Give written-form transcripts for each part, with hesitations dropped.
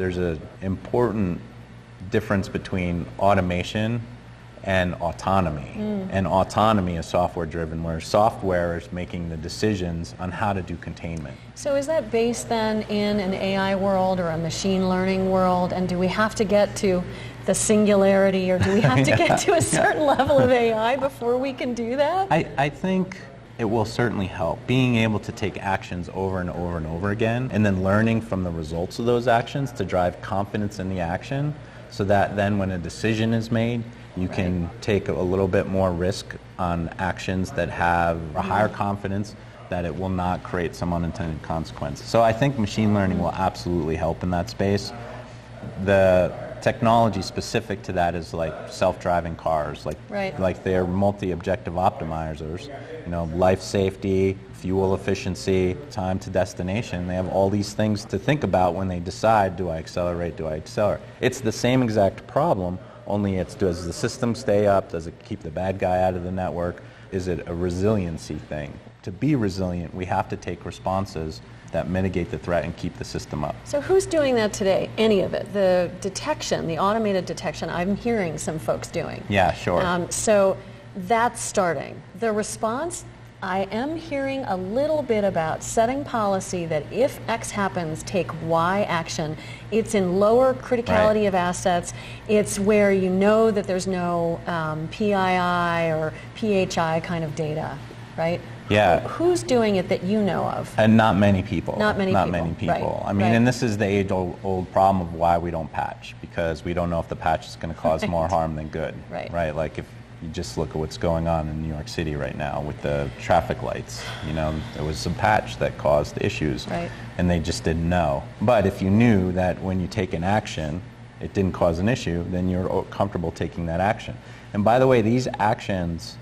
there's an important difference between automation and autonomy. And autonomy is software driven, where software is making the decisions on how to do containment. So is that based then in an AI world or a machine learning world, and do we have to get to the singularity, or do we have to get to a certain level of AI before we can do that? I think it will certainly help. Being able to take actions over and over and over again, and then learning from the results of those actions to drive confidence in the action, so that then when a decision is made, you can take a little bit more risk on actions that have a higher confidence that it will not create some unintended consequence. So I think machine learning will absolutely help in that space. The technology specific to that is like self-driving cars, like they're multi-objective optimizers, life safety, fuel efficiency, time to destination. They have all these things to think about when they decide, do I accelerate? It's the same exact problem, only it's, does the system stay up? Does it keep the bad guy out of the network? Is it a resiliency thing? To be resilient, we have to take responses that mitigate the threat and keep the system up. So who's doing that today? Any of it? The detection, the automated detection, I'm hearing some folks doing. Yeah, sure. So that's starting. The response, I am hearing a little bit about setting policy that if X happens, take Y action. It's in lower criticality of assets. It's where you know that there's no PII or PHI kind of data, right? Yeah. Who's doing it that you know of? And not many people. Not many people. Right. I mean, and this is the age-old problem of why we don't patch, because we don't know if the patch is going to cause more harm than good. Right. Like if you just look at what's going on in New York City right now with the traffic lights. There was some patch that caused issues, and they just didn't know. But if you knew that when you take an action, it didn't cause an issue, then you're comfortable taking that action. And by the way, these actions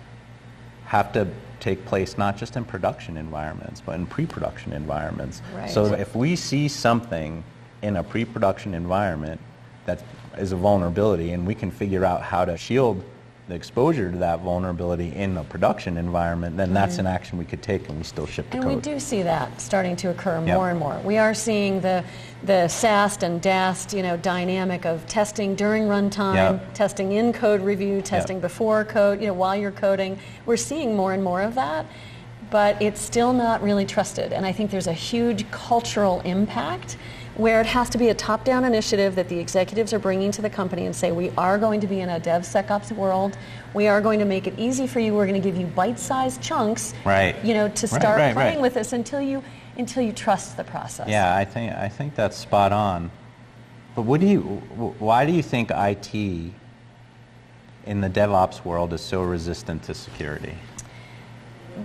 have to take place not just in production environments, but in pre-production environments. So if we see something in a pre-production environment that is a vulnerability, and we can figure out how to shield the exposure to that vulnerability in a production environment, then that's an action we could take, and we still ship the code. And we do see that starting to occur more and more. We are seeing the SAST and DAST, dynamic of testing during runtime, testing in code review, testing before code, while you're coding. We're seeing more and more of that, but it's still not really trusted. And I think there's a huge cultural impact where it has to be a top-down initiative that the executives are bringing to the company and say, we are going to be in a DevSecOps world. We are going to make it easy for you. We're going to give you bite-sized chunks, to start playing with this until you trust the process. Yeah, I think that's spot on. But why do you think IT in the DevOps world is so resistant to security?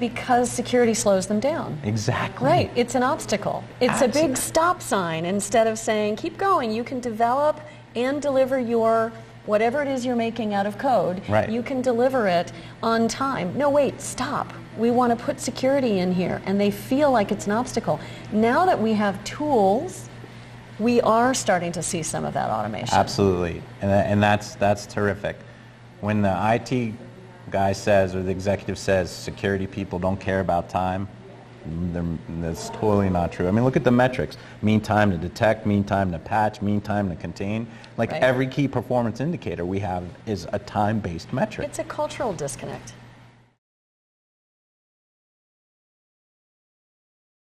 Because security slows them down. Exactly. Right. It's an obstacle. It's a big stop sign. Instead of saying, keep going, you can develop and deliver your whatever it is you're making out of code. You can deliver it on time. No, wait, stop. We want to put security in here. And they feel like it's an obstacle. Now that we have tools, we are starting to see some of that automation. Absolutely. And that's terrific. When the IT guy says, or the executive says, security people don't care about time, that's totally not true. I mean, look at the metrics. Mean time to detect, mean time to patch, mean time to contain. Every key performance indicator we have is a time-based metric. It's a cultural disconnect.